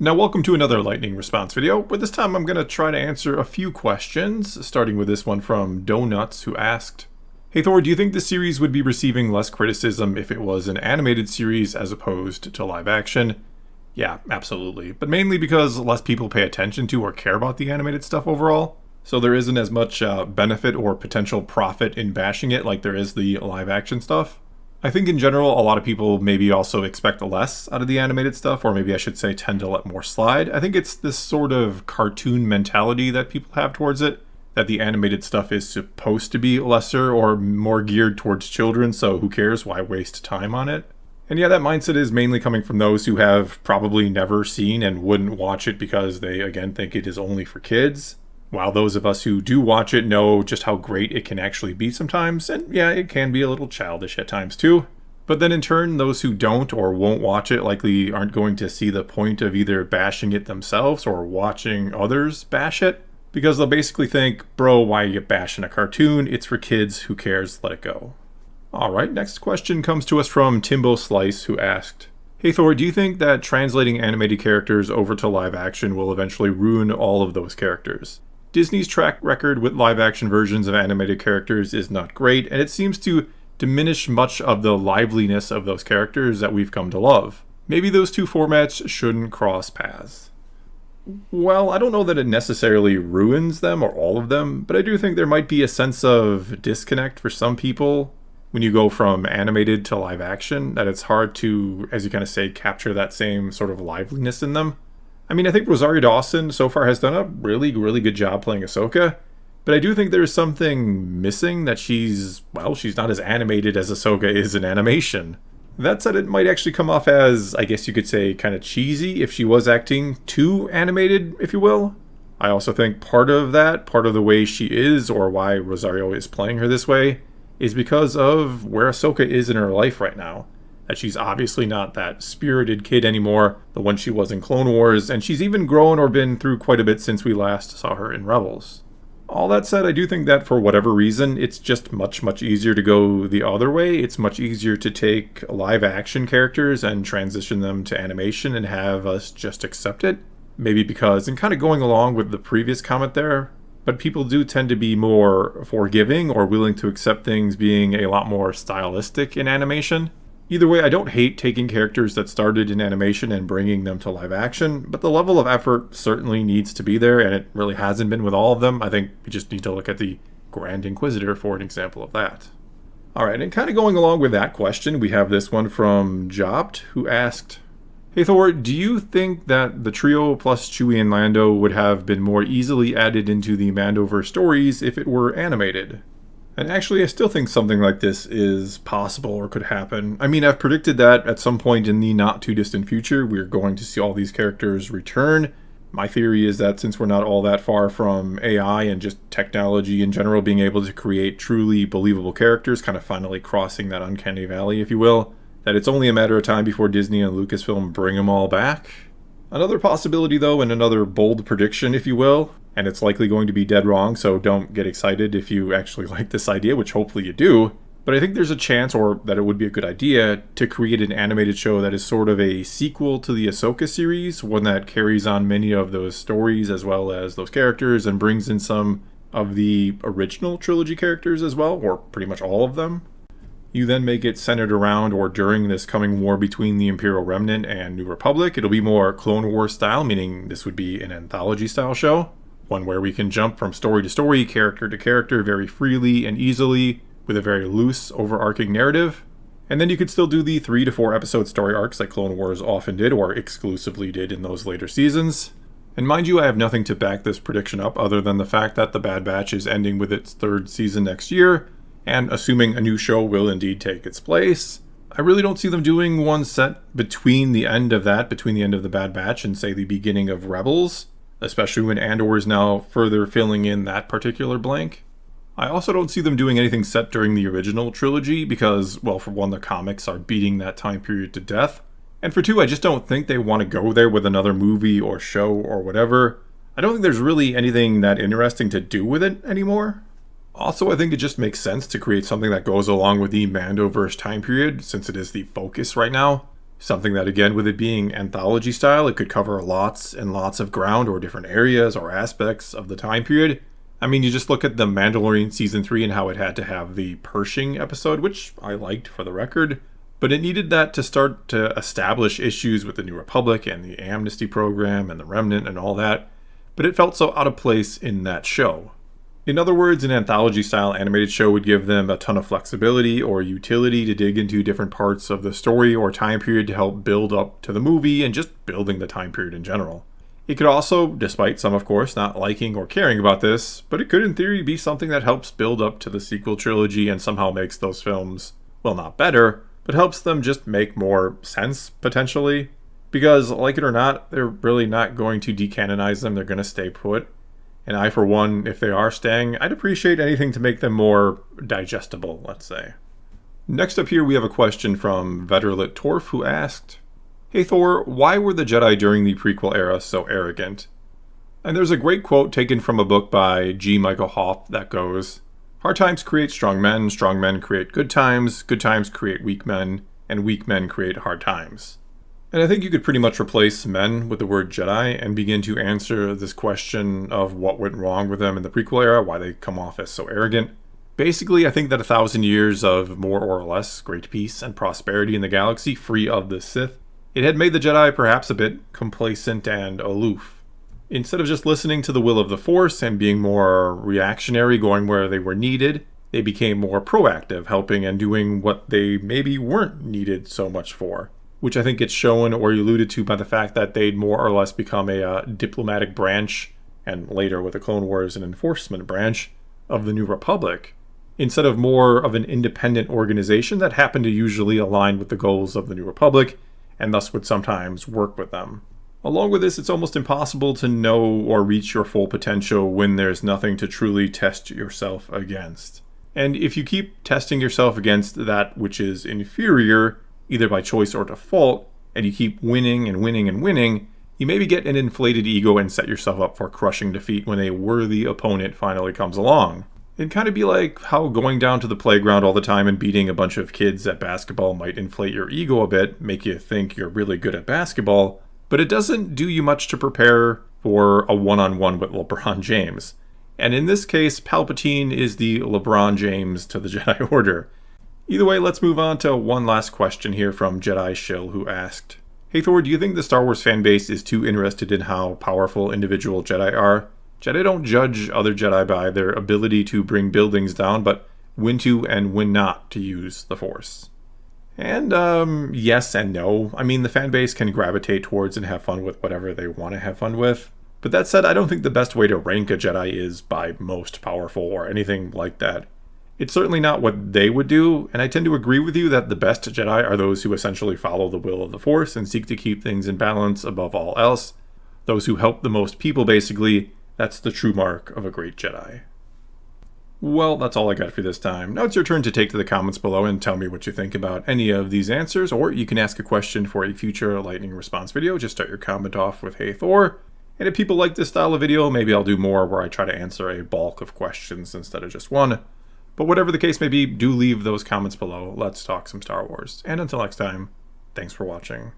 Now welcome to another lightning response video, where this time I'm going to try to answer a few questions, starting with this one from Donuts, who asked, "Hey Thor, do you think the series would be receiving less criticism if it was an animated series as opposed to live action?" Yeah, absolutely, but mainly because less people pay attention to or care about the animated stuff overall. So there isn't as much benefit or potential profit in bashing it like there is the live action stuff. I think in general, a lot of people maybe also expect less out of the animated stuff, or maybe I should say tend to let more slide. I think it's this sort of cartoon mentality that people have towards it, that the animated stuff is supposed to be lesser or more geared towards children, so who cares, why waste time on it? And yeah, that mindset is mainly coming from those who have probably never seen and wouldn't watch it because they, again, think it is only for kids. While those of us who do watch it know just how great it can actually be sometimes, and yeah, it can be a little childish at times too. But then in turn, those who don't or won't watch it likely aren't going to see the point of either bashing it themselves or watching others bash it, because they'll basically think, bro, why are you bashing a cartoon? It's for kids, who cares, let it go. Alright, next question comes to us from Timbo Slice, who asked, "Hey Thor, do you think that translating animated characters over to live action will eventually ruin all of those characters? Disney's track record with live-action versions of animated characters is not great, and it seems to diminish much of the liveliness of those characters that we've come to love. Maybe those two formats shouldn't cross paths." Well, I don't know that it necessarily ruins them or all of them, but I do think there might be a sense of disconnect for some people when you go from animated to live action, that it's hard to, as you kind of say, capture that same sort of liveliness in them. I mean, I think Rosario Dawson so far has done a really good job playing Ahsoka, but I do think there's something missing, that she's not as animated as Ahsoka is in animation. That said, it might actually come off as, I guess you could say, kind of cheesy if she was acting too animated, if you will. I also think part of the way she is, or why Rosario is playing her this way, is because of where Ahsoka is in her life right now. That she's obviously not that spirited kid anymore, the one she was in Clone Wars, and she's even grown or been through quite a bit since we last saw her in Rebels. All that said, I do think that for whatever reason, it's just much easier to go the other way. It's much easier to take live action characters and transition them to animation and have us just accept it. Maybe because, and kind of going along with the previous comment there, but people do tend to be more forgiving or willing to accept things being a lot more stylistic in animation. Either way, I don't hate taking characters that started in animation and bringing them to live action, but the level of effort certainly needs to be there, and it really hasn't been with all of them. I think we just need to look at the Grand Inquisitor for an example of that. Alright, and kind of going along with that question, we have this one from Jobt, who asked, "Hey Thor, do you think that the trio plus Chewie and Lando would have been more easily added into the Mando-Verse stories if it were animated?" And actually, I still think something like this is possible or could happen. I mean, I've predicted that at some point in the not-too-distant future, we're going to see all these characters return. My theory is that since we're not all that far from AI and just technology in general being able to create truly believable characters, kind of finally crossing that uncanny valley, if you will, that it's only a matter of time before Disney and Lucasfilm bring them all back. Another possibility, though, and another bold prediction, if you will, and it's likely going to be dead wrong, so don't get excited if you actually like this idea, which hopefully you do, but I think there's a chance, or that it would be a good idea, to create an animated show that is sort of a sequel to the Ahsoka series, one that carries on many of those stories as well as those characters, and brings in some of the original trilogy characters as well, or pretty much all of them. You then make it centered around or during this coming war between the Imperial Remnant and New Republic. It'll be more Clone Wars style, meaning this would be an anthology style show. One where we can jump from story to story, character to character very freely and easily, with a very loose, overarching narrative. And then you could still do the 3 to 4 episode story arcs like Clone Wars often did, or exclusively did in those later seasons. And mind you, I have nothing to back this prediction up other than the fact that The Bad Batch is ending with its 3rd season next year, and assuming a new show will indeed take its place, I really don't see them doing one set between the end of The Bad Batch and, say, the beginning of Rebels, especially when Andor is now further filling in that particular blank. I also don't see them doing anything set during the original trilogy because, well, for one, the comics are beating that time period to death, and for two, I just don't think they want to go there with another movie or show or whatever. I don't think there's really anything that interesting to do with it anymore. Also, I think it just makes sense to create something that goes along with the Mando-Verse time period, since it is the focus right now. Something that, again, with it being anthology style, it could cover lots and lots of ground or different areas or aspects of the time period. I mean, you just look at The Mandalorian Season 3 and how it had to have the Pershing episode, which I liked for the record, but it needed that to start to establish issues with the New Republic and the amnesty program and the Remnant and all that, but it felt so out of place in that show. In other words, an anthology-style animated show would give them a ton of flexibility or utility to dig into different parts of the story or time period to help build up to the movie and just building the time period in general. It could also, despite some of course not liking or caring about this, but it could in theory be something that helps build up to the sequel trilogy and somehow makes those films, well, not better, but helps them just make more sense, potentially. Because, like it or not, they're really not going to decanonize them, they're going to stay put. And I, for one, if they are staying, I'd appreciate anything to make them more digestible, let's say. Next up here we have a question from Veterlit Torf, who asked, "Hey Thor, why were the Jedi during the prequel era so arrogant?" And there's a great quote taken from a book by G. Michael Hoff that goes, "Hard times create strong men create good times create weak men create hard times." And I think you could pretty much replace men with the word Jedi and begin to answer this question of what went wrong with them in the prequel era, why they come off as so arrogant. Basically, I think that 1,000 years of more or less great peace and prosperity in the galaxy, free of the Sith, it had made the Jedi perhaps a bit complacent and aloof. Instead of just listening to the will of the Force and being more reactionary, going where they were needed, they became more proactive, helping and doing what they maybe weren't needed so much for. Which I think gets shown or alluded to by the fact that they'd more or less become a diplomatic branch, and later with the Clone Wars an enforcement branch, of the New Republic, instead of more of an independent organization that happened to usually align with the goals of the New Republic, and thus would sometimes work with them. Along with this, it's almost impossible to know or reach your full potential when there's nothing to truly test yourself against. And if you keep testing yourself against that which is inferior, either by choice or default, and you keep winning and winning and winning, you maybe get an inflated ego and set yourself up for crushing defeat when a worthy opponent finally comes along. It'd kind of be like how going down to the playground all the time and beating a bunch of kids at basketball might inflate your ego a bit, make you think you're really good at basketball, but it doesn't do you much to prepare for a one-on-one with LeBron James. And in this case, Palpatine is the LeBron James to the Jedi Order. Either way, let's move on to one last question here from Jedi Shill, who asked, "Hey Thor, do you think the Star Wars fanbase is too interested in how powerful individual Jedi are? Jedi don't judge other Jedi by their ability to bring buildings down, but when to and when not to use the Force." And yes and no. I mean, the fanbase can gravitate towards and have fun with whatever they want to have fun with. But that said, I don't think the best way to rank a Jedi is by most powerful or anything like that. It's certainly not what they would do, and I tend to agree with you that the best Jedi are those who essentially follow the will of the Force and seek to keep things in balance above all else. Those who help the most people, basically. That's the true mark of a great Jedi. Well, that's all I got for this time. Now it's your turn to take to the comments below and tell me what you think about any of these answers, or you can ask a question for a future lightning response video. Just start your comment off with "Hey Thor." And if people like this style of video, maybe I'll do more where I try to answer a bulk of questions instead of just one. But whatever the case may be, do leave those comments below. Let's talk some Star Wars. And until next time, thanks for watching.